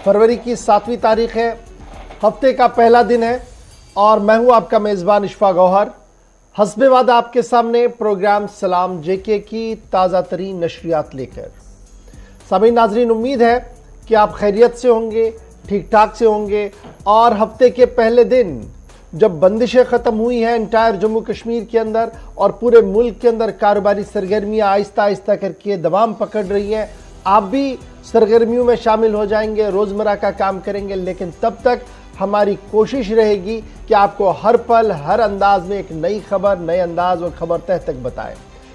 फरवरी की 7वीं तारीख है, हफ्ते का पहला दिन है और मैं हूं आपका मेज़बान इशफाक गौहर। हस्बे वादा आपके सामने प्रोग्राम सलाम जेके की ताज़ा तरीन नशरियात लेकर। सामीन नाजरीन, उम्मीद है कि आप खैरियत से होंगे, ठीक ठाक से होंगे और हफ्ते के पहले दिन जब बंदिशें ख़त्म हुई हैं इंटायर जम्मू कश्मीर के अंदर और पूरे मुल्क के अंदर कारोबारी सरगर्मियाँ आहिस्ता आहिस्ता करके दवाम पकड़ रही हैं, आप भी सरगर्मियों में शामिल हो जाएंगे, रोज़मर्रा का काम करेंगे। लेकिन तब तक हमारी कोशिश रहेगी कि आपको हर पल हर अंदाज में एक नई खबर, नए अंदाज और खबर तह तक बताएं।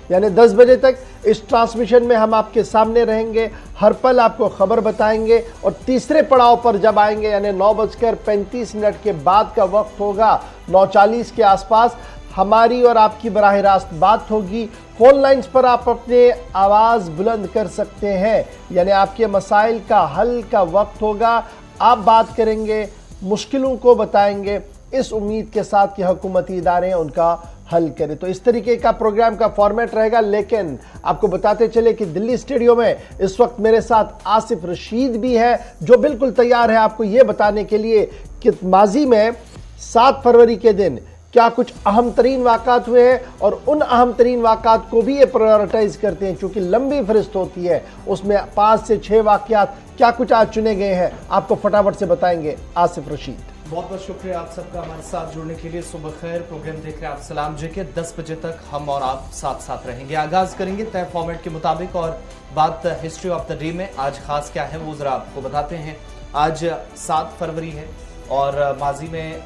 यानी 10 बजे तक इस ट्रांसमिशन में हम आपके सामने रहेंगे, हर पल आपको खबर बताएंगे और तीसरे पड़ाव पर जब आएंगे यानी 9:35 के बाद का वक्त होगा, 9:40 के आसपास हमारी और आपकी बराह रास्त बात होगी। फोन लाइन्स पर आप अपने आवाज़ बुलंद कर सकते हैं, यानी आपके मसाइल का हल का वक्त होगा। आप बात करेंगे, मुश्किलों को बताएंगे, इस उम्मीद के साथ कि हुकूमती इदारे उनका हल करें। तो इस तरीके का प्रोग्राम का फॉर्मेट रहेगा। लेकिन आपको बताते चले कि दिल्ली स्टूडियो में इस वक्त मेरे साथ आसिफ रशीद भी है, जो बिल्कुल तैयार है आपको ये बताने के लिए कि माजी में 7 फरवरी के दिन क्या कुछ अहम तरीन वाक़ात हुए हैं और उन अहम तरीन वाक़ात को भी ये प्रायोरिटाइज करते हैं। चूँकि लंबी फहरिस्त होती है, उसमें 5 से 6 वाक़यात क्या कुछ आज चुने गए हैं, आपको फटाफट से बताएंगे आसिफ रशीद। बहुत बहुत शुक्रिया आप सबका हमारे साथ जुड़ने के लिए। सुबह खैर, प्रोग्राम देख रहे हैं आप सलाम जेके। 10 बजे तक हम और आप साथ साथ रहेंगे। आगाज करेंगे तय फॉर्मेट के मुताबिक और बात हिस्ट्री ऑफ द डे में आज खास क्या है वो जरा आपको बताते हैं। आज 7 फरवरी है और माजी में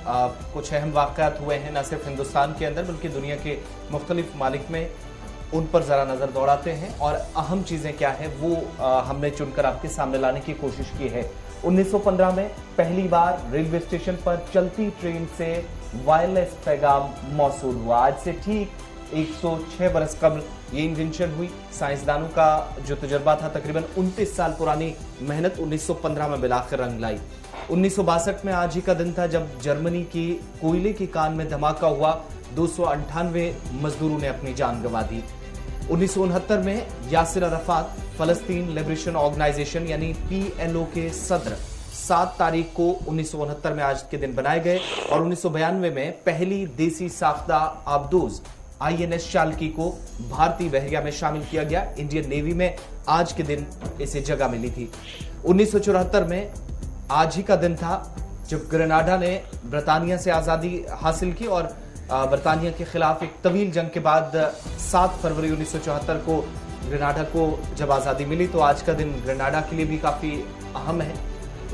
कुछ अहम वाक़यात हुए हैं, न सिर्फ हिंदुस्तान के अंदर बल्कि दुनिया के मुख्तलिफ ममालिक में। उन पर ज़रा नज़र दौड़ाते हैं और अहम चीज़ें क्या है वो हमने चुनकर आपके सामने लाने की कोशिश की है। 1915 में पहली बार रेलवे स्टेशन पर चलती ट्रेन से वायरलेस पैगाम मौसूल हुआ। आज से ठीक 106 बरस कबल ये इन्वेंशन हुई। साइंसदानों का जो तजर्बा था, तकरीबन 29 साल पुरानी मेहनत 1915 में मिलाकर रंग लाई। 1962 में आज ही का दिन था जब जर्मनी की कोयले की कान में धमाका हुआ। 298 मजदूरों ने अपनी जान गंवा दी। 1969 में यासिर अराफात फलस्तीन लिबरेशन ऑर्गेनाइजेशन यानी PLO के सदर 7 तारीख को 1969 में आज के दिन बनाए गए और 1992 में पहली देसी साख्ता आबदोज INS शाल्की को भारतीय बहरिया में शामिल किया गया। इंडियन नेवी में आज के दिन इसे जगह मिली थी। 1974 में आज ही का दिन था जब ग्रेनाडा ने ब्रिटानिया से आज़ादी हासिल की और बरतानिया के खिलाफ एक तवील जंग के बाद 7 फरवरी 1974 को ग्रेनाडा को जब आज़ादी मिली, तो आज का दिन ग्रेनाडा के लिए भी काफ़ी अहम है।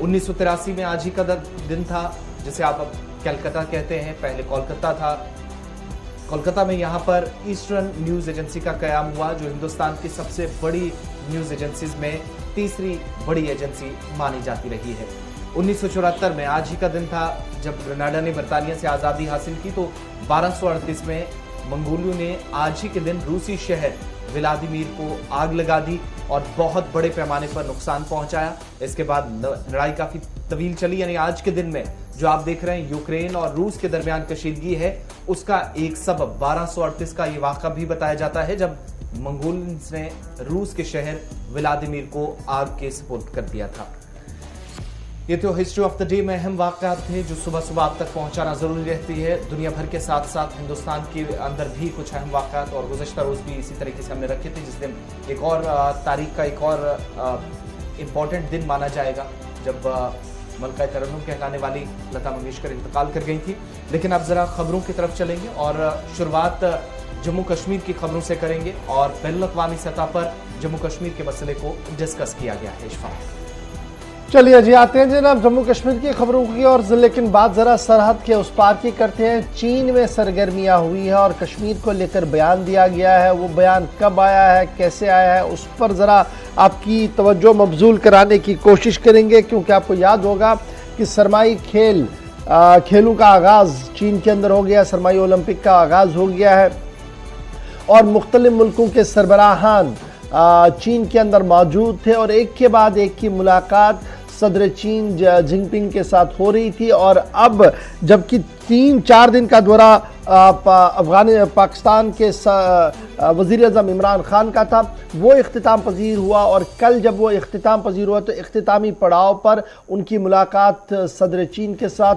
1983 में आज ही का दिन था जिसे आप अब कलकत्ता कहते हैं, पहले कोलकाता था। कोलकाता में यहाँ पर ईस्टर्न न्यूज़ एजेंसी का क़याम हुआ, जो हिंदुस्तान की सबसे बड़ी न्यूज़ एजेंसीज में तीसरी बड़ी एजेंसी मानी जाती रही है। 1974 में आज ही का दिन था जब ग्रेनाडा ने बरतानिया से आज़ादी हासिल की, तो 1238 में मंगोलियों ने आज ही के दिन रूसी शहर व्लादिमीर को आग लगा दी और बहुत बड़े पैमाने पर नुकसान पहुंचाया। इसके बाद लड़ाई काफ़ी तवील चली, यानी आज के दिन में जो आप देख रहे हैं यूक्रेन और रूस के दरमियान कशीदगी है, उसका एक सबब 1238 का ये वाक़ा भी बताया जाता है जब मंगोलियंस ने रूस के शहर व्लादिमीर को आग के सुपुर्द कर दिया था। ये तो हिस्ट्री ऑफ द डे में अहम वाक़यात थे जो सुबह सुबह आप तक पहुंचाना जरूरी रहती है। दुनिया भर के साथ साथ हिंदुस्तान के अंदर भी कुछ अहम वाक़यात और गुज़श्ता रोज़ भी इसी तरीके से हमने रखे थे, जिस दिन एक और तारीख का एक और इम्पॉर्टेंट दिन माना जाएगा जब मलका तरन्नुम कहलाने वाली लता मंगेशकर इंतकाल कर गई थी। लेकिन अब ज़रा खबरों की तरफ चलेंगे और शुरुआत जम्मू कश्मीर की खबरों से करेंगे और बैनुल-अक़वामी सतह पर जम्मू कश्मीर के मसले को डिस्कस किया गया है। इशफाक, चलिए जी, आते हैं जनाब जम्मू कश्मीर की खबरों की और लेकिन बात ज़रा सरहद के उस पार की करते हैं। चीन में सरगर्मियाँ हुई है और कश्मीर को लेकर बयान दिया गया है। वो बयान कब आया है, कैसे आया है, उस पर ज़रा आपकी तवज्जो मबजूल कराने की कोशिश करेंगे, क्योंकि आपको याद होगा कि सरमाई खेलों का आगाज़ चीन के अंदर हो गया, सरमाई ओलंपिक का आगाज़ हो गया है और मुख्तलिफ मुल्कों के सरबराहान चीन के अंदर मौजूद थे और एक के बाद एक की मुलाकात सदर चीन जिनपिंग के साथ हो रही थी। और अब जबकि 3-4 दिन का दौरा पाकिस्तान के वज़ीर आज़म इमरान खान का था, वो इख्तिताम पजीर हुआ। और कल जब वो इख्तिताम पजीर हुआ तो इख्तितामी पड़ाव पर उनकी मुलाकात सदर चीन के साथ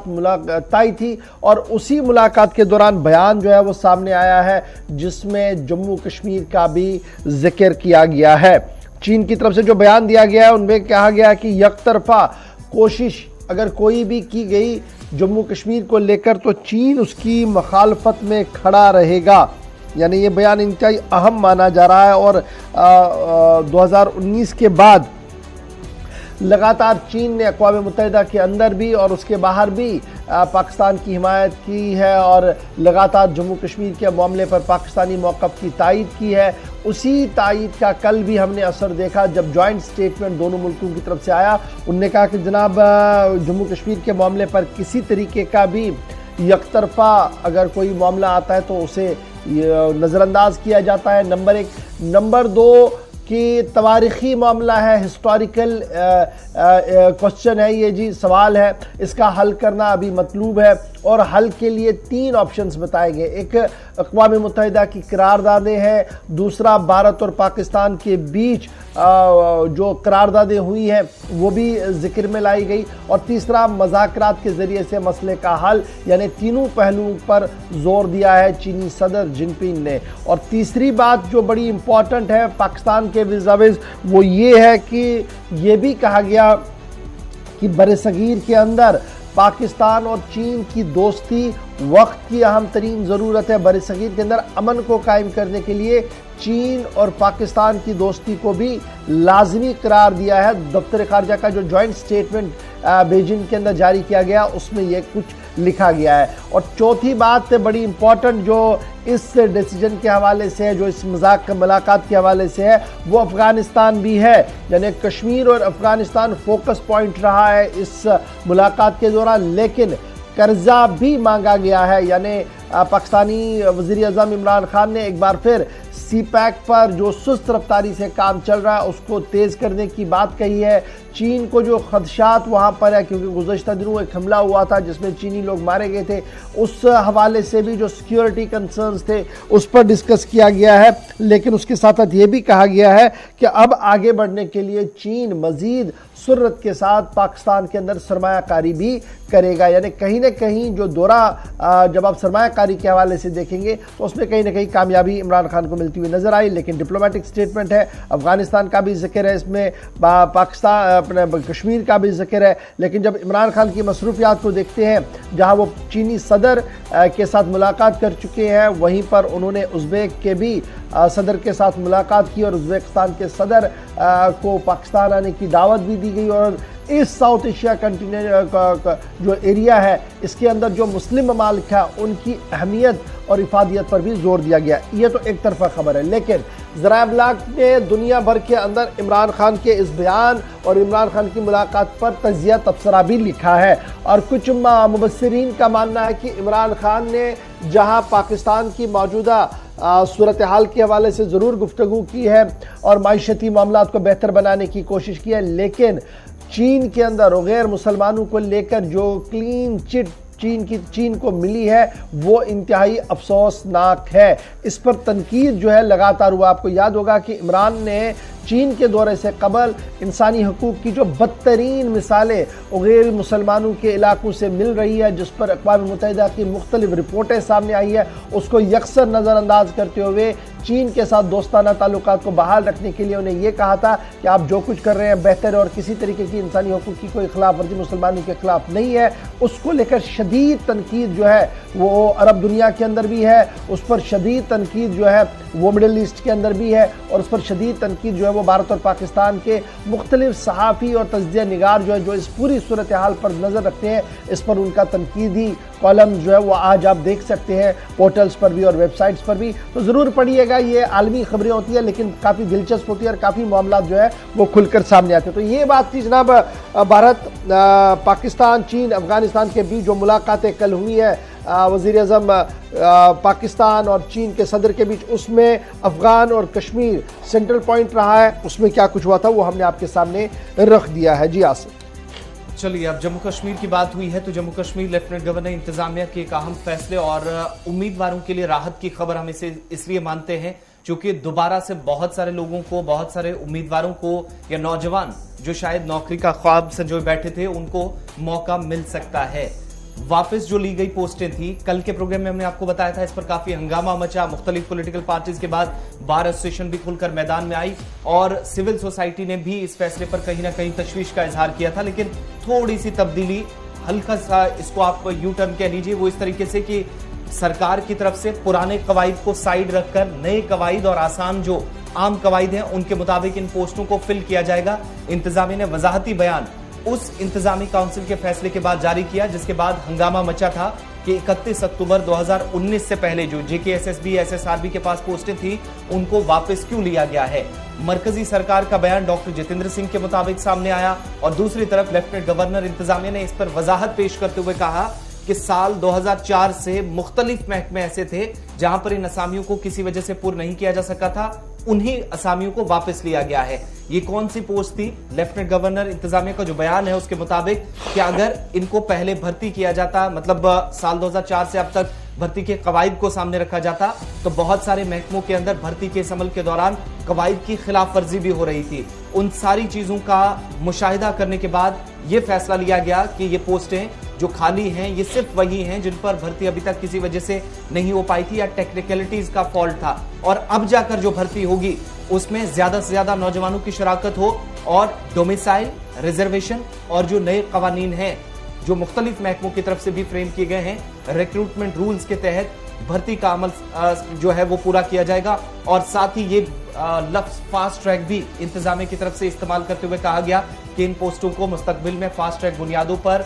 तय थी, और उसी मुलाकात के दौरान बयान जो है वो सामने आया है जिसमें जम्मू कश्मीर का भी जिक्र किया गया है। चीन की तरफ से जो बयान दिया गया है उनमें कहा गया कि यकतरफा कोशिश अगर कोई भी की गई जम्मू कश्मीर को लेकर तो चीन उसकी मुखालफत में खड़ा रहेगा। यानी ये बयान इंतहाई अहम माना जा रहा है। और 2019 के बाद लगातार चीन ने अक़वाम मुत्तहिदा के अंदर भी और उसके बाहर भी पाकिस्तान की हिमायत की है और लगातार जम्मू कश्मीर के मामले पर पाकिस्तानी मौक़िफ़ की तायीद की है। उसी तायीद का कल भी हमने असर देखा जब जॉइंट स्टेटमेंट दोनों मुल्कों की तरफ से आया। उनने कहा कि जनाब जम्मू कश्मीर के मामले पर किसी तरीके का भी यकतरफा अगर कोई मामला आता है तो उसे नज़रअंदाज किया जाता है, नंबर 1। नंबर 2 कि तवारीख़ी मामला है, हिस्टोरिकल क्वेश्चन है ये जी, सवाल है, इसका हल करना अभी मतलूब है। और हल के लिए 3 ऑप्शंस बताए गए। एक अक़वाम मुत्तहिदा की करारदादें हैं, दूसरा भारत और पाकिस्तान के बीच जो करारदादें हुई हैं वो भी जिक्र में लाई गई, और तीसरा मज़ाकरात के ज़रिए से मसले का हल। यानी तीनों पहलुओं पर जोर दिया है चीनी सदर जिनपिंग ने। और तीसरी बात जो बड़ी इम्पॉर्टेंट है पाकिस्तान के विज़ाविज़ वो ये है कि ये भी कहा गया कि बरसगीर के अंदर पाकिस्तान और चीन की दोस्ती वक्त की अहम तरीन ज़रूरत है। बरसगीर के अंदर अमन को कायम करने के लिए चीन और पाकिस्तान की दोस्ती को भी लाजमी करार दिया है। दफ्तर खारजा का जो जॉइंट स्टेटमेंट बीजिंग के अंदर जारी किया गया उसमें यह कुछ लिखा गया है। और चौथी बात बड़ी इंपॉर्टेंट जो इस डिसीजन के हवाले से है, जो इस मुलाकात के हवाले से है, वो अफ़गानिस्तान भी है। यानी कश्मीर और अफ़गानिस्तान फोकस पॉइंट रहा है इस मुलाकात के दौरान, लेकिन कर्जा भी मांगा गया है। यानी पाकिस्तानी वज़ीर आज़म इमरान खान ने एक बार फिर CPEC पर जो सुस्त रफ्तारी से काम चल रहा है उसको तेज़ करने की बात कही है। चीन को जो खदशात वहाँ पर है, क्योंकि गुज़श्ता दिनों एक हमला हुआ था जिसमें चीनी लोग मारे गए थे, उस हवाले से भी जो सिक्योरिटी कंसर्न्स थे उस पर डिस्कस किया गया है। लेकिन उसके साथ साथ ये भी कहा गया है कि अब आगे बढ़ने के लिए चीन मज़ीद सुर्रत के साथ पाकिस्तान के अंदर सरमायाकारी भी करेगा। यानी कहीं ना कहीं जो दौरा जब आप सरमायाकारी के हवाले से देखेंगे तो उसमें कहीं ना कहीं कामयाबी इमरान खान को मिलती हुई नजर आई। लेकिन डिप्लोमेटिक स्टेटमेंट है, अफगानिस्तान का भी जिक्र है, इसमें पाकिस्तान अपने कश्मीर का भी जिक्र है। लेकिन जब इमरान खान की मसरूफियात को देखते हैं, जहां वो चीनी सदर के साथ मुलाकात कर चुके हैं, वहीं पर उन्होंने उज़्बेक के भी सदर के साथ मुलाकात की और उज़्बेकिस्तान के सदर को पाकिस्तान आने की दावत भी दी गई। और इस साउथ एशिया कंटिनेंट का जो एरिया है इसके अंदर जो मुस्लिम ममालिक है उनकी अहमियत और इफादियत पर भी जोर दिया गया। ये तो एक तरफा खबर है, लेकिन ज़राए इब्लाग ने दुनिया भर के अंदर इमरान खान के इस बयान और इमरान खान की मुलाकात पर तजिया तबसरा भी लिखा है। और कुछ मुबस्सिरीन का मानना है कि इमरान खान ने जहां पाकिस्तान की मौजूदा सूरत हाल के हवाले से ज़रूर गुफ्तगू की है और माइशती मामलात को बेहतर बनाने की कोशिश की है, लेकिन चीन के अंदर और गैर मुसलमानों को लेकर जो क्लीन चिट चीन को मिली है वो इंतहाई अफसोसनाक है। इस पर तनकीद जो है लगातार हुआ। आपको याद होगा कि इमरान ने चीन के दौरे से कबल इंसानी हकूक़ की जो बदतरीन मिसालें गैर मुसलमानों के इलाकों से मिल रही है, जिस पर अक़वाम मुत्तहिदा की मुख्तलिफ रिपोर्टें सामने आई है, उसको यकसर नज़रअंदाज करते हुए चीन के साथ दोस्ताना ताल्लुकात को बहाल रखने के लिए उन्हें यह कहा था कि आप जो कुछ कर रहे हैं बेहतर है और किसी तरीके की इंसानी हकूक़ की कोई खिलाफ वर्जी मुसलमानों के खिलाफ नहीं है। उसको लेकर शदीद तनकीद जो है वो अरब दुनिया के अंदर भी है, उस पर शदीद तनकीद जो है वो मिडल ईस्ट के अंदर भी है, और उस पर शदीद तनकीद जो है वो भारत और पाकिस्तान के मुख्तलिफ सहाफ़ी और तज्ज़िया निगार जो है जो इस पूरी सूरत हाल पर नज़र रखते हैं, इस पर उनका तनकीदी कॉलम जो है वो आज आप देख सकते हैं पोर्टल्स पर भी और वेबसाइट्स पर भी। तो ज़रूर पढ़िएगा, ये आलमी खबरें होती है लेकिन काफ़ी दिलचस्प होती है और काफ़ी मामला जो है वो खुलकर सामने आते हैं। तो ये बात थी जनाब भारत पाकिस्तान चीन अफगानिस्तान के बीच जो मुलाकातें कल हुई है वज़ीर आज़म पाकिस्तान और चीन के सदर के बीच, उसमें अफ़गान और कश्मीर सेंट्रल पॉइंट रहा है। उसमें क्या कुछ हुआ था वो हमने आपके सामने रख दिया है। जी आसिफ। चलिए, अब जम्मू कश्मीर की बात हुई है तो जम्मू कश्मीर लेफ्टिनेंट गवर्नर इंतजामिया के एक अहम फैसले और उम्मीदवारों के लिए राहत की खबर हम इसे इसलिए मानते हैं क्योंकि दोबारा से बहुत सारे लोगों को, बहुत सारे उम्मीदवारों को या नौजवान जो शायद नौकरी का ख्वाब संजोए बैठे थे उनको मौका मिल सकता है। वापस जो ली गई पोस्टें थी, कल के प्रोग्राम में हमने आपको बताया था, इस पर काफी हंगामा मचा। मुख्तलिफ पॉलिटिकल पार्टीज के बाद बार एसोसिएशन भी खुलकर मैदान में आई और सिविल सोसाइटी ने भी इस फैसले पर कहीं ना कहीं तशवीश का इजहार किया था। लेकिन थोड़ी सी तब्दीली, हल्का सा इसको आप यू टर्न कह लीजिए, वो इस तरीके से कि सरकार की तरफ से पुराने कवायद को साइड रखकर नए कवायद और आसान जो आम कवायद हैं उनके मुताबिक इन पोस्टों को फिल किया जाएगा। इंतजामिया ने वजाहती बयान उस इंतजामी काउंसिल के फैसले के बाद जारी किया जिसके बाद हंगामा मचा था कि 31 अक्टूबर 2019 से पहले जो जेकेएसएसबी, एसएसआरबी के पास पोस्टें थी उनको वापस क्यों लिया गया है। मरकजी सरकार का बयान डॉक्टर जितेंद्र सिंह के मुताबिक सामने आया और दूसरी तरफ लेफ्टिनेंट गवर्नर इंतजामिया ने इस पर वजाहत पेश करते हुए कहा कि साल 2004 से मुख्तलिफ महकमे ऐसे थे जहां पर इन असामियों को किसी वजह से पूर्ण नहीं किया जा सका था, उन्हीं असामियों को वापस लिया गया है। ये कौन सी पोस्ट थी? लेफ्टिनेंट गवर्नर इंतजामिया का जो बयान है उसके मुताबिक कि अगर इनको पहले भर्ती किया जाता, मतलब साल 2004 से अब तक भर्ती के कवायद को सामने रखा जाता, तो बहुत सारे महकमों के अंदर भर्ती के इस अमल के दौरान कवायद की खिलाफ वर्जी भी हो रही थी। उन सारी चीजों का मुशाहिदा करने के बाद यह फैसला लिया गया कि ये पोस्टें जो खाली हैं ये सिर्फ वही हैं जिन पर भर्ती अभी तक किसी वजह से नहीं हो पाई थी या टेक्निकलिटीज का फॉल्ट था, और अब जाकर जो भर्ती होगी उसमें ज्यादा से ज्यादा नौजवानों की शराकत हो और डोमिसाइल, रिजर्वेशन और जो नए कवानीन हैं जो मुख्तलिफ महकमों की तरफ से भी फ्रेम किए गए हैं, रिक्रूटमेंट रूल्स के तहत भर्ती का अमल जो है वो पूरा किया जाएगा। और साथ ही ये लफ्ज फास्ट ट्रैक भी इंतजामिया की तरफ से इस्तेमाल करते हुए कहा गया कि इन पोस्टों को मुस्तकबिल में फास्ट ट्रैक बुनियादों पर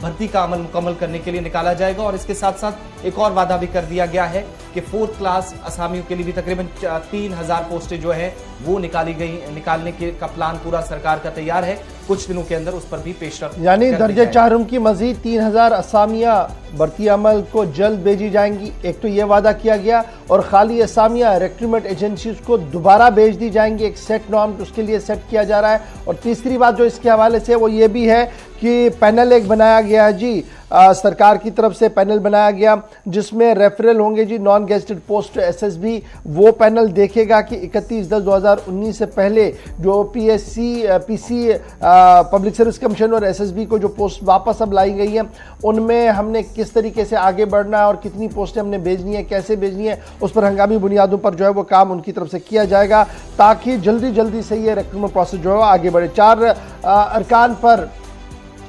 भर्ती का अमल मुकम्मल करने के लिए निकाला जाएगा। और इसके साथ साथ एक और वादा भी कर दिया गया है कि 4th क्लास असामियों के लिए भी तकरीबन 3000 पोस्टें जो है वो निकालने का प्लान पूरा सरकार का तैयार है। कुछ दिनों के अंदर उस पर भी पेशरफ्त, यानी दर्जे 4 की मजीद 3000 असामियां भर्ती अमल को जल्द भेजी जाएंगी। एक तो ये वादा किया गया, और खाली असामियां रिक्रूटमेंट एजेंसीज को दोबारा भेज दी जाएंगी। एक सेट नॉर्म उसके लिए सेट किया जा रहा है। और तीसरी बात जो इसके हवाले से वो ये भी है कि पैनल एक बनाया गया है जी, सरकार की तरफ से पैनल बनाया गया जिसमें रेफरल होंगे जी नॉन गेस्टेड पोस्ट एसएसबी। वो पैनल देखेगा कि 31/10/2019 से पहले जो पीसी पब्लिक सर्विस कमीशन और एसएसबी को जो पोस्ट वापस अब लाई गई है उनमें हमने किस तरीके से आगे बढ़ना है और कितनी पोस्टें हमने भेजनी है, कैसे भेजनी है, उस पर हंगामी बुनियादों पर जो है वो काम उनकी तरफ से किया जाएगा ताकि जल्दी से ये रिक्रूटमेंट प्रोसेस जो है आगे बढ़े। 4 अरकान पर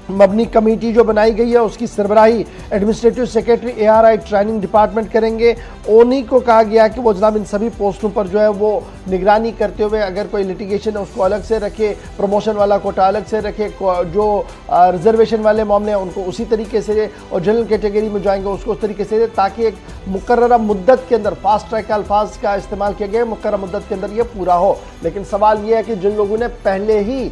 मबनी कमेटी जो बनाई गई है उसकी सरबराही administrative secretary ARI training department करेंगे। उन्हीं को कहा गया कि वो जनाब इन सभी पोस्टों पर जो है वो निगरानी करते हुए अगर कोई लिटिगेशन है उसको अलग से रखे, प्रमोशन वाला कोटा अलग से रखे, जो रिजर्वेशन वाले मामले हैं उनको उसी तरीके से, और जनरल कैटेगरी में जाएंगे उसको उस तरीके से, ताकि एक मुकर्ररा मुद्दत के अंदर फास्ट ट्रैक अल्फाज का इस्तेमाल किया गया, मुकर्ररा मुद्दत के अंदर ये पूरा हो। लेकिन सवाल ये है कि जिन लोगों ने पहले ही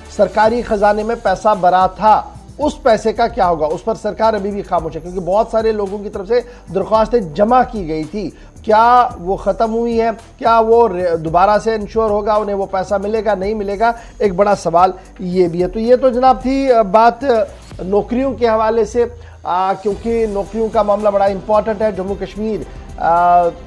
सरकारी खजाने में पैसा भरा था उस पैसे का क्या होगा, उस पर सरकार अभी भी खामोश है, क्योंकि बहुत सारे लोगों की तरफ से दरख्वास्तें जमा की गई थी। क्या वो ख़त्म हुई है? क्या वो दोबारा से इंश्योर होगा, उन्हें वो पैसा मिलेगा नहीं मिलेगा, एक बड़ा सवाल ये भी है। तो ये तो जनाब थी बात नौकरियों के हवाले से, क्योंकि नौकरियों का मामला बड़ा इंपॉर्टेंट है। जम्मू कश्मीर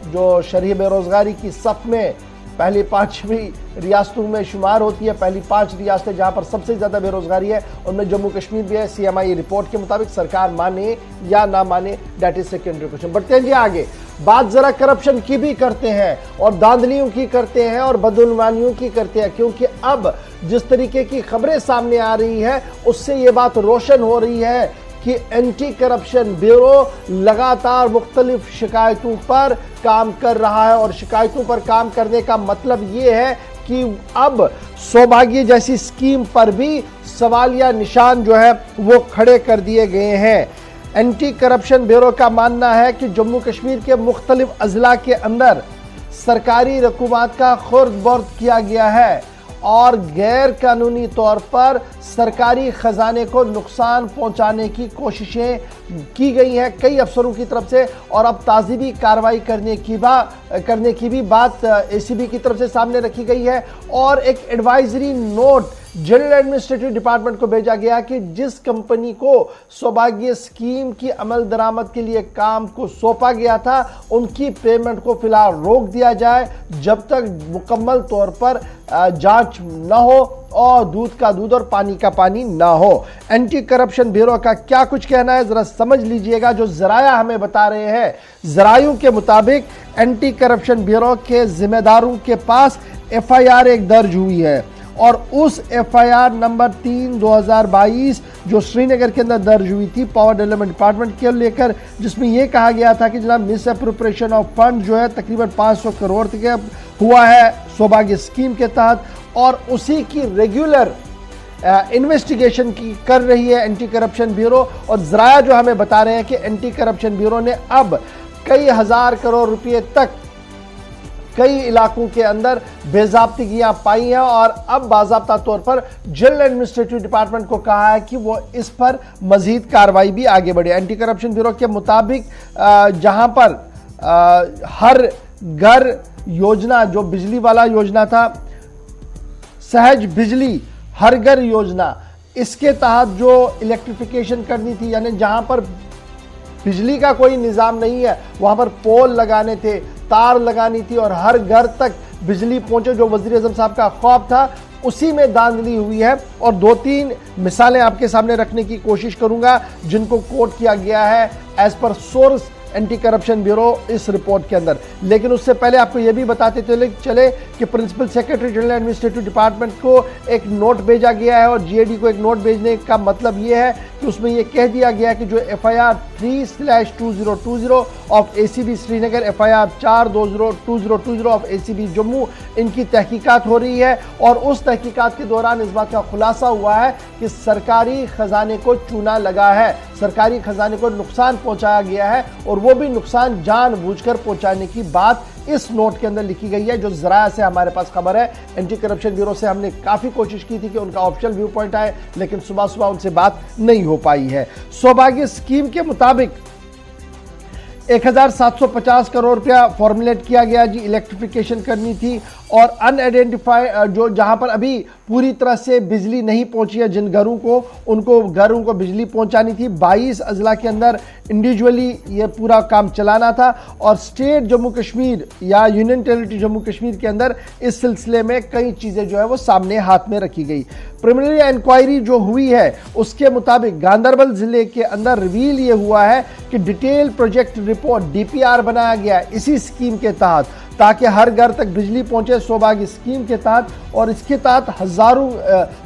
जो शरही बेरोज़गारी की सफ में पहली 5वीं रियासतों में शुमार होती है, पहली 5 रियासतें जहां पर सबसे ज़्यादा बेरोजगारी है उनमें जम्मू कश्मीर भी है। सीएमआई रिपोर्ट के मुताबिक सरकार माने या ना माने, दैट इज सेकेंडरी क्वेश्चन। बढ़ते हैं जी आगे, बात जरा करप्शन की भी करते हैं और धांधलियों की करते हैं और बदउनवानियों की करते हैं, क्योंकि अब जिस तरीके की खबरें सामने आ रही है उससे ये बात रोशन हो रही है कि एंटी करप्शन ब्यूरो लगातार मुख्तलिफ शिकायतों पर काम कर रहा है। और शिकायतों पर काम करने का मतलब ये है कि अब सौभाग्य जैसी स्कीम पर भी सवालिया निशान जो है वो खड़े कर दिए गए हैं। एंटी करप्शन ब्यूरो का मानना है कि जम्मू कश्मीर के मुख्तलिफ अजला के अंदर सरकारी रकूमात का खुर्द बुर्द किया गया है और गैर कानूनी तौर पर सरकारी खजाने को नुकसान पहुंचाने की कोशिशें की गई हैं कई अफसरों की तरफ से, और अब ताज़ीबी कार्रवाई करने की भी बात एसीबी की तरफ से सामने रखी गई है। और एक advisory note general administrative department को भेजा गया कि जिस कंपनी को सौभाग्य स्कीम की अमल दरामद के लिए काम को सौंपा गया था उनकी पेमेंट को फिलहाल रोक दिया जाए जब तक मुकम्मल तौर पर जांच न हो और दूध का दूध और पानी का पानी ना हो। एंटी करप्शन ब्यूरो का क्या कुछ कहना है जरा समझ लीजिएगा। जो जराया हमें बता रहे हैं, जरायों के मुताबिक एंटी करप्शन ब्यूरो के जिम्मेदारों के पास एफआईआर एक दर्ज हुई है और उस एफआईआर नंबर 3/2022 जो श्रीनगर के अंदर दर्ज हुई थी पावर डेवलपमेंट डिपार्टमेंट के लेकर, जिसमें यह कहा गया था कि जनाब मिस अप्रोप्रिएशन ऑफ फंड जो है तकरीबन 500 करोड़ तक हुआ है सौभाग्य स्कीम के तहत और उसी की रेगुलर इन्वेस्टिगेशन की कर रही है एंटी करप्शन ब्यूरो। और जराया जो हमें बता रहे हैं कि एंटी करप्शन ब्यूरो ने अब कई हजार करोड़ रुपए तक कई इलाकों के अंदर बेज़ाब्तिगियां पाई हैं और अब बाज़ाब्ता तौर पर जनरल एडमिनिस्ट्रेटिव डिपार्टमेंट को कहा है कि वो इस पर मजीद कार्रवाई भी आगे बढ़े। एंटी करप्शन ब्यूरो के मुताबिक जहां पर हर घर योजना जो बिजली वाला योजना था, सहज बिजली हर घर योजना, इसके तहत जो इलेक्ट्रिफिकेशन करनी थी यानी जहां पर बिजली का कोई निजाम नहीं है वहां पर पोल लगाने थे, तार लगानी थी और हर घर तक बिजली पहुंचे, जो वजीर आज़म साहब का ख्वाब था, उसी में धांधली हुई है। और 2-3 मिसालें आपके सामने रखने की कोशिश करूंगा जिनको कोट किया गया है as per source anti corruption bureau इस रिपोर्ट के अंदर। लेकिन उससे पहले आपको यह भी बताते चले कि principal secretary general administrative department को एक नोट भेजा गया है और जीएडी को एक नोट भेजने का मतलब यह है कि उसमें यह कह दिया गया कि जो FIR 3/2020 of ACB Srinagar, FIR 4/2020 of ACB Jammu, इनकी तहकीकात हो रही है और उस तहकीकात के दौरान इस बात का खुलासा हुआ है कि सरकारी खजाने को चूना लगा है, सरकारी खजाने को नुकसान पहुंचाया गया है और वो भी नुकसान जानबूझकर पहुंचाने की बात इस नोट के अंदर लिखी गई है। जो जराया से हमारे पास खबर है, एंटी करप्शन ब्यूरो से हमने काफी कोशिश की थी कि उनका ऑफिशियल व्यू पॉइंट आए लेकिन सुबह सुबह उनसे बात नहीं हो पाई है। सौभाग्य स्कीम के मुताबिक 1750 करोड़ रुपया फॉर्मुलेट किया गया जी, इलेक्ट्रिफिकेशन करनी थी और अनआइडेंटिफाइड जो जहां पर अभी पूरी तरह से बिजली नहीं पहुंची है जिन घरों को बिजली पहुंचानी थी, 22 अजला के अंदर इंडिविजुअली ये पूरा काम चलाना था और स्टेट जम्मू कश्मीर या यूनियन टेरिटरी जम्मू कश्मीर के अंदर इस सिलसिले में कई चीजें जो है वो सामने हाथ में रखी गई। प्रिलिमिनरी इंक्वायरी जो हुई है उसके मुताबिक गांधरबल जिले के अंदर रिवील ये हुआ है कि डिटेल प्रोजेक्ट रिपोर्ट डीपीआर बनाया गया इसी स्कीम के तहत ताकि हर घर तक बिजली पहुंचे सौभाग्य स्कीम के तहत और इसके तहत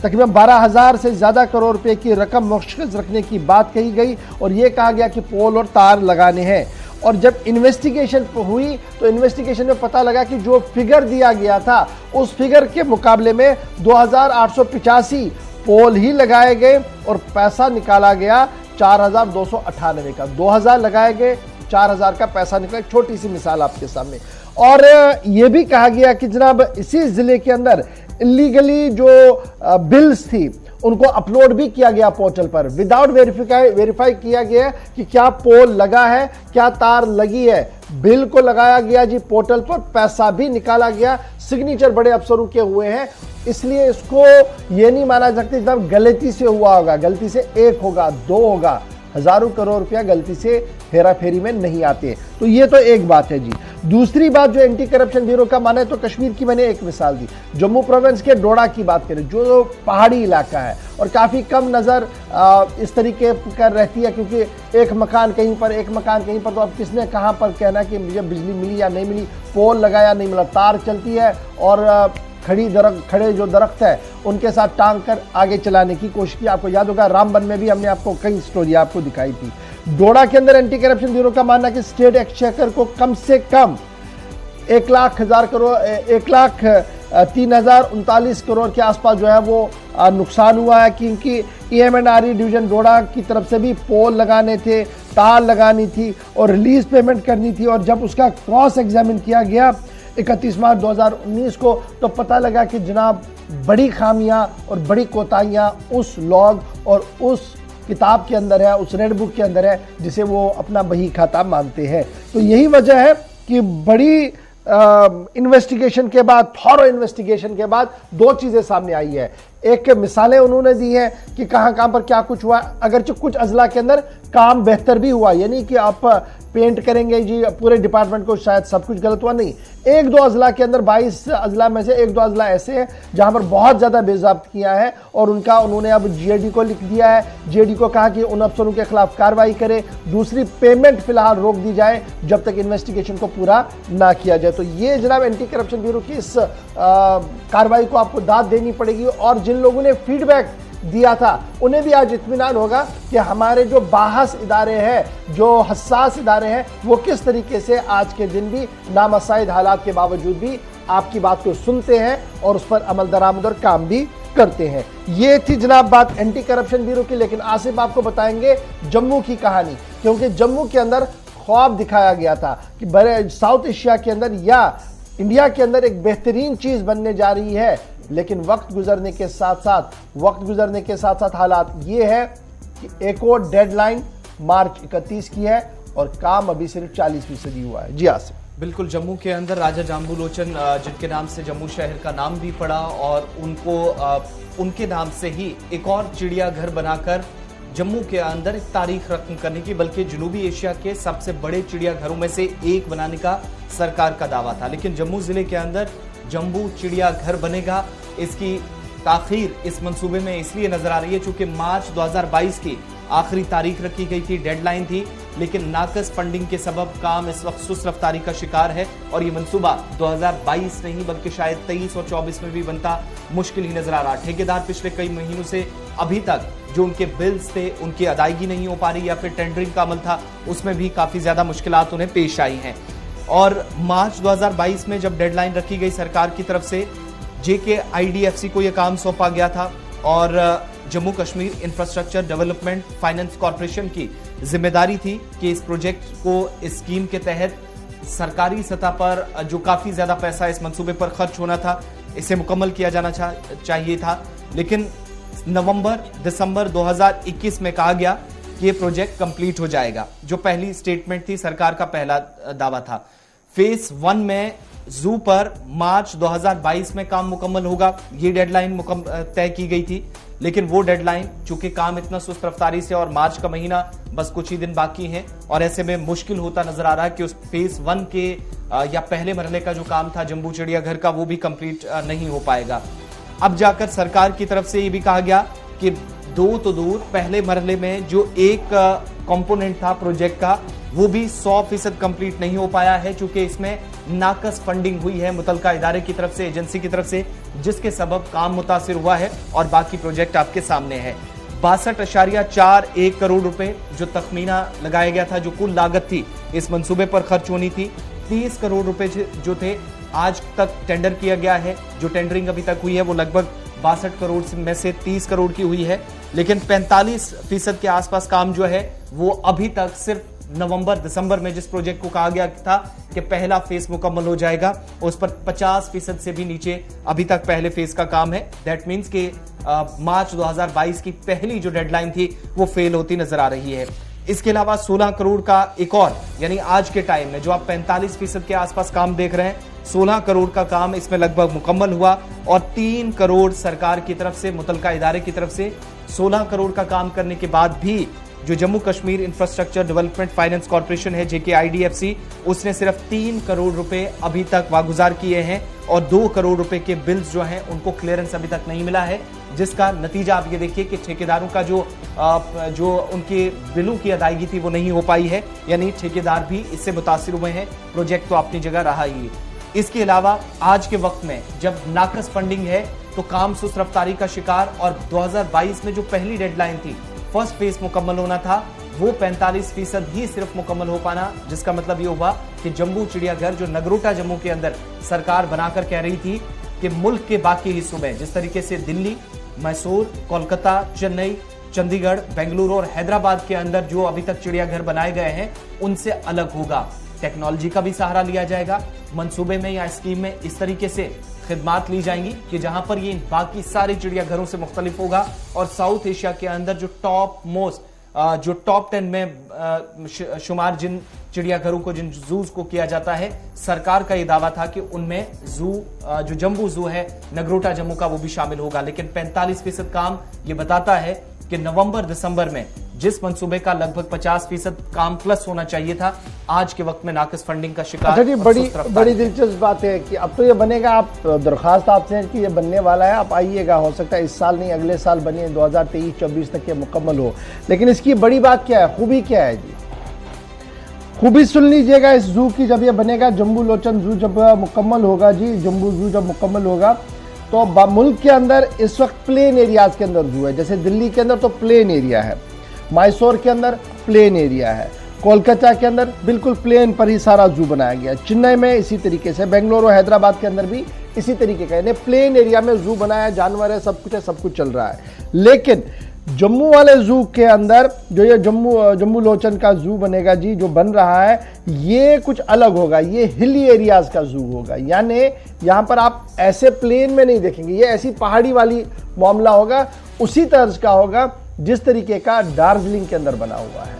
तकरीबन 12,000 से ज्यादा करोड़ रुपए की रकम मशखस रखने की बात कही गई और यह कहा गया कि पोल और तार लगाने हैं। और जब इन्वेस्टिगेशन हुई तो इन्वेस्टिगेशन में पता लगा कि जो फिगर दिया गया था उस फिगर के मुकाबले में 2,885 पोल ही लगाए गए और पैसा निकाला गया 4,298 का। 2,000 लगाए गए, 4,000 का पैसा निकला। छोटी सी मिसाल आपके सामने। और यह भी कहा गया कि जनाब इसी जिले के अंदर इलीगली जो बिल्स थी उनको अपलोड भी किया गया पोर्टल पर विदाउट वेरीफाई किया गया कि क्या पोल लगा है, क्या तार लगी है। बिल को लगाया गया जी पोर्टल पर, पैसा भी निकाला गया, सिग्नेचर बड़े अफसरों के हुए हैं, इसलिए इसको यह नहीं माना सकता जब गलती से हुआ होगा, गलती से 1 होगा 2 होगा, हजारों करोड़ रुपया गलती से हेरा फेरी में नहीं आते। तो ये तो एक बात है जी। दूसरी बात जो एंटी करप्शन ब्यूरो का माने तो कश्मीर की मैंने एक मिसाल दी, जम्मू प्रोविंस के डोडा की बात करें जो पहाड़ी इलाका है और काफी कम नजर इस तरीके कर रहती है क्योंकि एक मकान कहीं पर एक मकान कहीं पर, तो अब किसने कहां पर कहना कि मुझे बिजली मिली या नहीं मिली, पोल लगाया नहीं मिला, तार चलती है और खड़े जो दरख्त है उनके साथ टांग कर आगे चलाने की कोशिश की। आपको याद होगा रामबन में भी हमने आपको कई स्टोरी आपको दिखाई थी। डोडा के अंदर एंटी करप्शन ब्यूरो का मानना कि स्टेट एक्सचेकर को कम से कम 1,03,039 करोड़ के आसपास जो है वो नुकसान हुआ है क्योंकि EM&RE डिवीजन डोडा की तरफ से भी पोल लगाने थे, तार लगानी थी और रिलीज पेमेंट करनी थी। और जब उसका क्रॉस एग्जामिन किया गया 31 मार्च 2019 को तो पता लगा कि जनाब बड़ी खामियां और बड़ी कोताहियां उस लॉग और उस किताब के अंदर है, उस रेड बुक के अंदर है जिसे वो अपना बही खाता मानते हैं। तो यही वजह है कि बड़ी इन्वेस्टिगेशन के बाद, थॉरो इन्वेस्टिगेशन के बाद 2 चीजें सामने आई है। एक मिसालें उन्होंने दी हैं कि कहां पर क्या कुछ हुआ। अगरचे कुछ अजला के अंदर काम बेहतर भी हुआ, यानी कि आप पेंट करेंगे जी पूरे डिपार्टमेंट को शायद सब कुछ गलत हुआ, नहीं। एक दो अजला के अंदर 22 अजला में से एक दो अजला ऐसे हैं जहां पर बहुत ज्यादा बेज़ाब्त किया है और उन्होंने अब जीएडी को लिख दिया है। जीएडी को कहा कि उन अफसरों के खिलाफ कार्रवाई करे, दूसरी पेमेंट फिलहाल रोक दी जाए जब तक इन्वेस्टिगेशन को पूरा ना किया जाए। तो ये जनाब एंटी करप्शन ब्यूरो की इस कार्रवाई को आपको दाद देनी पड़ेगी और जिन लोगों ने फीडबैक दिया था उन्हें भी आज इत्मीनान होगा कि हमारे जो बाहस इदारे हैं, जो हसास इदारे हैं, वो किस तरीके से आज के दिन भी नामसाइद हालात के बावजूद भी आपकी बात को सुनते हैं और उस पर अमल दरामद और काम भी करते हैं। ये थी जनाब बात एंटी करप्शन ब्यूरो की। लेकिन आसिफ आपको बताएंगे जम्मू की कहानी, क्योंकि जम्मू के अंदर ख्वाब दिखाया गया था कि बड़े साउथ एशिया के अंदर या इंडिया के अंदर एक बेहतरीन चीज बनने जा रही है। लेकिन वक्त गुजरने के साथ साथ हालात ये है कि एक और डेडलाइन मार्च 31 की है और काम अभी सिर्फ 40% हुआ है। जी आसिफ। बिल्कुल, जम्मू के अंदर राजा जाम्बू लोचन जिनके नाम से जम्मू शहर का नाम भी पड़ा और उनके नाम से ही एक और चिड़ियाघर बनाकर जम्मू के अंदर एक तारीख रकम करने की, बल्कि जनूबी एशिया के सबसे बड़े चिड़ियाघरों में से एक बनाने का सरकार का दावा था। लेकिन जम्मू जिले के अंदर जम्बू चिड़ियाघर बनेगा, इसकी ताखीर इस मंसूबे में इसलिए नजर आ रही है चूंकि मार्च 2022 की आखिरी तारीख रखी गई थी, डेडलाइन थी, लेकिन नाकस फंडिंग के सबब काम इस वक्त सुस्त रफ्तारी का शिकार है और ये मंसूबा 2022 नहीं बल्कि शायद 23 और 24 में भी बनता मुश्किल ही नजर आ रहा। ठेकेदार पिछले कई महीनों से अभी तक जो उनके बिल्स थे उनकी अदायगी नहीं हो पा रही या फिर टेंडरिंग का अमल था उसमें भी काफी ज्यादा मुश्किलात उन्हें पेश आई हैं। और मार्च 2022 में जब डेडलाइन रखी गई सरकार की तरफ से, JKIDFC को यह काम सौंपा गया था और Jammu Kashmir infrastructure development finance corporation की जिम्मेदारी थी कि इस प्रोजेक्ट को, इस स्कीम के तहत सरकारी सतह पर जो काफी ज्यादा पैसा इस मंसूबे पर खर्च होना था, इसे मुकम्मल किया जाना चाहिए था। लेकिन दिसंबर 2021 में कहा गया कि ये प्रोजेक्ट कंप्लीट हो जाएगा, जो पहली स्टेटमेंट थी, सरकार का पहला दावा था। फेज 1 में जू पर मार्च 2022 में काम मुकम्मल होगा, ये डेडलाइन तय की गई थी। लेकिन वो डेडलाइन, चूंकि काम इतना सुस्त रफ्तारी से और मार्च का महीना बस कुछ ही दिन बाकी है और ऐसे में मुश्किल होता नजर आ रहा है कि उस फेज 1 के या पहले मरहले का जो काम था जम्बू चिड़ियाघर का, वो भी कंप्लीट नहीं हो पाएगा। अब जाकर सरकार की तरफ से ये भी कहा गया कि दूर पहले मरहले में जो एक कंपोनेंट था प्रोजेक्ट का, वो भी 100% कंप्लीट नहीं हो पाया है, चूंकि इसमें नाकस फंडिंग हुई है मुतलका इदारे की तरफ से, एजेंसी की तरफ से, जिसके सबब काम मुतासिर हुआ है और बाकी प्रोजेक्ट आपके सामने है। 62.41 करोड़ रुपए जो तखमीना लगाया गया था, जो कुल लागत थी इस मंसूबे पर खर्च होनी थी, 30 करोड़ रुपए जो थे आज तक टेंडर किया गया है। जो टेंडरिंग अभी तक हुई है वो लगभग 62 करोड़ में से 30 करोड़ की हुई है। लेकिन 45% के आसपास काम जो है वो अभी तक सिर्फ दिसंबर में जिस प्रोजेक्ट को कहा गया था कि पहला फेज मुकम्मल हो जाएगा, उस पर 50% से भी नीचे अभी तक पहले फेज का काम है। दैट मीन्स कि मार्च 2022 की पहली जो डेडलाइन थी वो फेल होती नजर आ रही है। इसके अलावा 16 करोड़ का एक और, यानी आज के टाइम में जो आप 45% के आसपास काम देख रहे हैं, 16 करोड़ का काम इसमें लगभग मुकम्मल हुआ और 3 करोड़ सरकार की तरफ से, मुतलका इदारे की तरफ से। 16 करोड़ का काम करने के बाद भी जो Jammu Kashmir infrastructure development finance corporation है, JKIDFC, उसने सिर्फ 3 करोड़ रुपए अभी तक वागुजार किए हैं और 2 करोड़ रुपए के बिल्स जो हैं उनको क्लियरेंस अभी तक नहीं मिला है, जिसका नतीजा आप ये देखिए कि ठेकेदारों का जो उनके बिलों की अदायगी थी वो नहीं हो पाई है, यानी ठेकेदार भी इससे मुतासिर हुए हैं। प्रोजेक्ट तो अपनी जगह रहा ही। इसके अलावा आज के वक्त में जब नाकस फंडिंग है तो काम सुस्त रफ्तारी का शिकार, और 2022 में जो पहली डेडलाइन थी, फर्स्ट फेज मुकम्मल होना था, वो 45% ही सिर्फ मुकम्मल हो पाना, जिसका मतलब ये हुआ कि जम्बू चिड़ियाघर जो नगरोटा जम्मू के अंदर सरकार बनाकर कह रही थी कि मुल्क के बाकी हिस्सों में जिस तरीके से दिल्ली, मैसूर, कोलकाता, चेन्नई, चंडीगढ़, बेंगलुरु और हैदराबाद के अंदर जो अभी तक चिड़ियाघर बनाए गए हैं उनसे अलग होगा। टेक्नोलॉजी का भी सहारा लिया जाएगा मंसूबे में या स्कीम में, इस तरीके से खिदमात ली जाएंगी कि जहां पर ये बाकी सारे चिड़ियाघरों से मुख्तलिफ होगा और साउथ एशिया के अंदर जो टॉप मोस्ट जो टॉप 10 में शुमार जिन चिड़ियाघरों को, जिन जूज को किया जाता है, सरकार का यह दावा था कि उनमें जो जम्बू जू है नगरोटा जम्मू का, वो भी शामिल होगा। लेकिन 45% काम ये बताता है कि नवंबर दिसंबर में जिस मंसूबे का लगभग 50% काम प्लस होना चाहिए था, आज के वक्त में नाकिस फंडिंग का शिकार। अच्छा जी, बड़ी दिलचस्प बात है कि अब तो ये बनेगा। आप दरखास्त आपसे है कि ये बनने वाला है, आप आइएगा। हो सकता है इस साल नहीं, अगले साल बने, 2023-24 तक ये मुकम्मल हो। लेकिन इसकी बड़ी बात क्या है, खूबी क्या है जी? खूबी सुन लीजिएगा इस जू की। जब ये बनेगा, जम्बू लोचन जू जब मुकम्मल होगा जी, जम्बू जू जब मुकम्मल होगा, तो मुल्क के अंदर इस वक्त प्लेन एरियाज के अंदर जू है। जैसे दिल्ली के अंदर तो प्लेन एरिया है, मैसूर के अंदर प्लेन एरिया है, कोलकाता के अंदर बिल्कुल प्लेन पर ही सारा जू बनाया गया, चेन्नई में इसी तरीके से, बेंगलुरु और हैदराबाद के अंदर भी इसी तरीके का, यानी प्लेन एरिया में जू बनाया, जानवर है, सब कुछ है, सब कुछ चल रहा है। लेकिन जम्मू वाले जू के अंदर जो ये जम्मू लोचन का जू बनेगा जी, जो बन रहा है, ये कुछ अलग होगा। ये हिली एरियाज का जू होगा, यानी यहां पर आप ऐसे प्लेन में नहीं देखेंगे, ये ऐसी पहाड़ी वाली मामला होगा। उसी तर्ज का होगा जिस तरीके का दार्जिलिंग के अंदर बना हुआ है।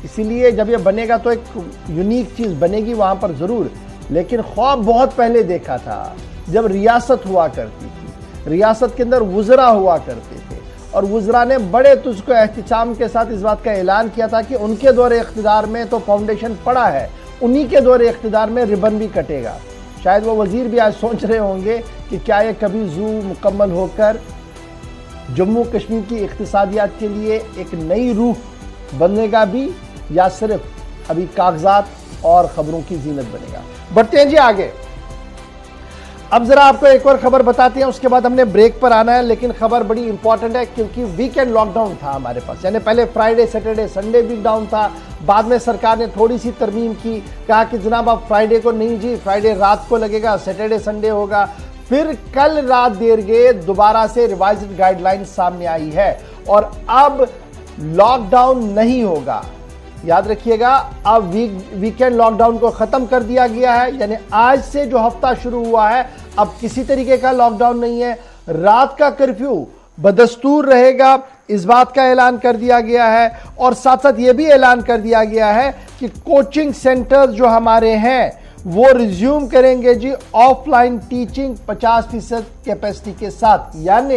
इसीलिए जब ये बनेगा तो एक यूनिक चीज बनेगी वहां पर जरूर। लेकिन ख्वाब बहुत पहले देखा था, जब रियासत हुआ करती थी, रियासत के अंदर वुज़रा हुआ करते थे, और वुज़रा ने बड़े तुझको एहतिसाम के साथ इस बात का ऐलान किया था कि उनके दौरे इख्तिदार में तो फाउंडेशन पड़ा है, उन्हीं के दौरे इख्तिदार में रिबन भी कटेगा। शायद वो वजीर भी आज सोच रहे होंगे कि क्या ये कभी जू मुकम्मल होकर जम्मू कश्मीर की इख्तिसादियात के लिए एक नई रूह बनेगा भी, या सिर्फ अभी कागजात और खबरों की जीनत बनेगा। बढ़ते हैं जी आगे। अब जरा आपको एक और खबर बताते हैं, उसके बाद हमने ब्रेक पर आना है। लेकिन खबर बड़ी इंपॉर्टेंट है क्योंकि वीकेंड लॉकडाउन था हमारे पास, यानी पहले फ्राइडे सैटरडे संडे भी डाउन था। बाद में सरकार ने थोड़ी सी तरमीम की, कहा कि जनाब अब फ्राइडे को नहीं जी, फ्राइडे रात को लगेगा, सैटरडे संडे होगा। फिर कल रात देर गए दोबारा से रिवाइज्ड गाइडलाइन सामने आई है और अब लॉकडाउन नहीं होगा। याद रखिएगा, अब वीकेंड लॉकडाउन को खत्म कर दिया गया है, यानी आज से जो हफ्ता शुरू हुआ है अब किसी तरीके का लॉकडाउन नहीं है। रात का कर्फ्यू बदस्तूर रहेगा, इस बात का ऐलान कर दिया गया है। और साथ साथ ये भी ऐलान कर दिया गया है कि कोचिंग सेंटर्स जो हमारे हैं वो रिज्यूम करेंगे जी ऑफलाइन टीचिंग 50% कैपेसिटी के साथ। यानी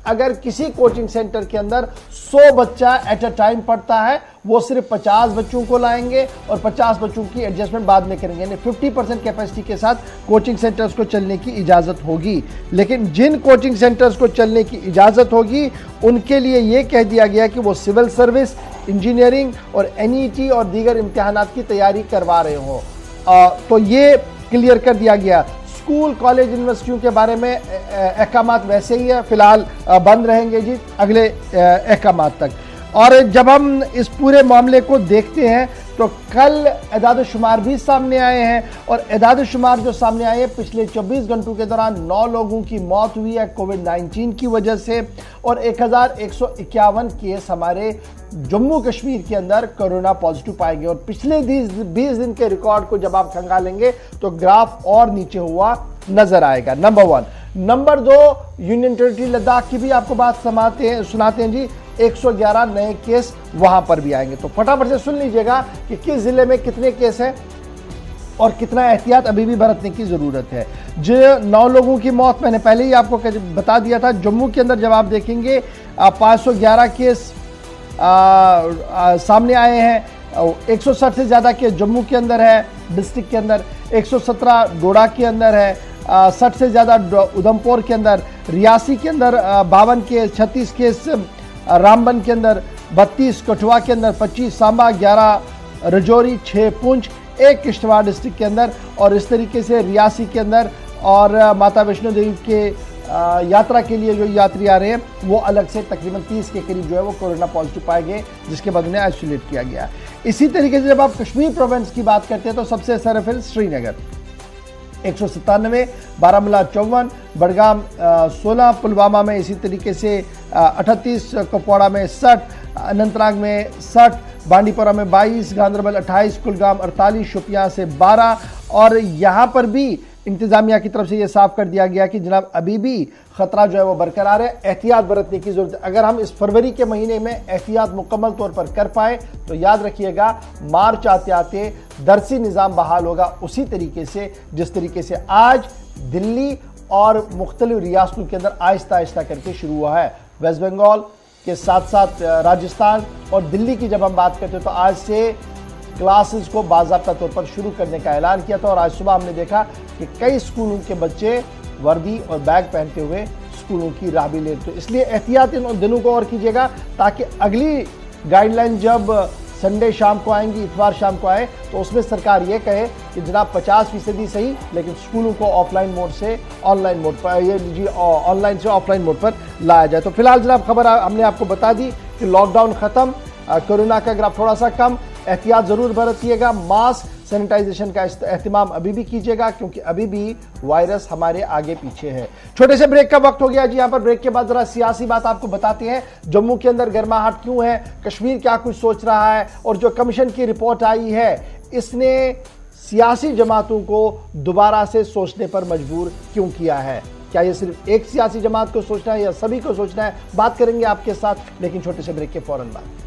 अगर किसी कोचिंग सेंटर के अंदर 100 बच्चा एट अ टाइम पढ़ता है, वो सिर्फ 50 बच्चों को लाएंगे और 50 बच्चों की एडजस्टमेंट बाद में करेंगे, यानी 50% कैपेसिटी के साथ कोचिंग सेंटर्स को चलने की इजाजत होगी। लेकिन जिन कोचिंग सेंटर्स को चलने की इजाजत होगी उनके लिए यह कह दिया गया कि वो सिविल सर्विस, इंजीनियरिंग और NET और दीगर इम्तिहानात की तैयारी करवा रहे हों। तो ये क्लियर कर दिया गया। स्कूल, कॉलेज, यूनिवर्सिटियों के बारे में अहकामात वैसे ही है, फिलहाल बंद रहेंगे जी अगले अहकामात तक। और जब हम इस पूरे मामले को देखते हैं तो कल एदाद शुमार भी सामने आए हैं, और एदाद शुमार जो सामने आए हैं, पिछले 24 घंटों के दौरान 9 लोगों की मौत हुई है कोविड-19 की वजह से, और 1151 केस हमारे जम्मू कश्मीर के अंदर कोरोना पॉजिटिव पाए गए। और पिछले 20 दिन के रिकॉर्ड को जब आप खंगालेंगे तो ग्राफ और नीचे हुआ नजर आएगा। Number 1। Number 2, union territory Ladakh की भी आपको बात सुनाते हैं जी। 111 नए केस वहां पर भी आएंगे। तो फटाफट से सुन लीजिएगा कि किस जिले में कितने केस हैं और कितना एहतियात अभी भी बरतने की जरूरत है। जो 9 लोगों की मौत मैंने पहले ही आपको बता दिया था। जम्मू के अंदर जब आप देखेंगे 511 केस सामने आए हैं। 160 से ज्यादा केस जम्मू के अंदर है, डिस्ट्रिक्ट के अंदर 117 डोडा के अंदर है, 60 से ज्यादा उधमपुर के अंदर, रियासी के अंदर 52 केस, 36 केस रामबन के अंदर, 32 कठुआ के अंदर, 25 सांबा, 11 रजौरी, 6 पुंछ, 1 किश्तवाड़ डिस्ट्रिक्ट के अंदर, और इस तरीके से रियासी के अंदर। और माता वैष्णो देवी के यात्रा के लिए जो यात्री आ रहे हैं वो अलग से तकरीबन 30 के करीब जो है वो कोरोना पॉजिटिव पाए गए, जिसके बाद उन्हें आइसोलेट किया गया। इसी तरीके से जब आप कश्मीर प्रोविंस की बात करते हैं तो सबसे सरफिल श्रीनगर 197, बारामूला 54, बडगाम 16, पुलवामा में इसी तरीके से 38, कुपवाड़ा में 60, अनंतनाग में 60, बांडीपोरा में 22, गांदरबल 28, कुलगाम 48, शोपियां से 12, और यहाँ पर भी इंतजामिया की तरफ से ये साफ कर दिया गया कि जनाब अभी भी खतरा जो है वो बरकरार है, एहतियात बरतने की जरूरत है। अगर हम इस फरवरी के महीने में एहतियात मुकम्मल तौर पर कर पाए तो याद रखिएगा मार्च आते आते दरसी निज़ाम बहाल होगा उसी तरीके से जिस तरीके से आज दिल्ली और मुख्तलिफ रियासतों के अंदर आहिस्ता आहिस्ता करके शुरू हुआ है। वेस्ट बंगाल के साथ साथ राजस्थान और दिल्ली की जब हम बात करते हैं तो आज से क्लासेस को बाज़ाब्ता तौर पर शुरू करने का ऐलान किया था और आज सुबह हमने देखा कि कई स्कूलों के बच्चे वर्दी और बैग पहनते हुए स्कूलों की राह भी ले। तो इसलिए एहतियात इन दिनों को और कीजिएगा ताकि अगली गाइडलाइन जब संडे शाम को आएंगी, इतवार शाम को आए तो उसमें सरकार ये कहे कि जनाब 50% सही, लेकिन स्कूलों को ऑफलाइन मोड से ऑनलाइन मोड पर, ये लीजिए ऑनलाइन से ऑफलाइन मोड पर लाया जाए। तो फिलहाल जनाब खबर हमने आपको बता दी कि लॉकडाउन खत्म, कोरोना का ग्राफ थोड़ा सा कम, एहतियात जरूर बरतिएगा, मास्क सैनिटाइजेशन का एहतमाम अभी भी कीजिएगा क्योंकि अभी भी वायरस हमारे आगे पीछे है। छोटे से ब्रेक का वक्त हो गया जी। यहाँ पर ब्रेक के बाद जरा सियासी बात आपको बताते हैं। जम्मू के अंदर गर्माहट क्यों है, कश्मीर क्या कुछ सोच रहा है और जो कमीशन की रिपोर्ट आई है इसने सियासी जमातों को दोबारा से सोचने पर मजबूर क्यों किया है। क्या ये सिर्फ एक सियासी जमात को सोचना है या सभी को सोचना है, बात करेंगे आपके साथ, लेकिन छोटे से ब्रेक के फौरन बाद।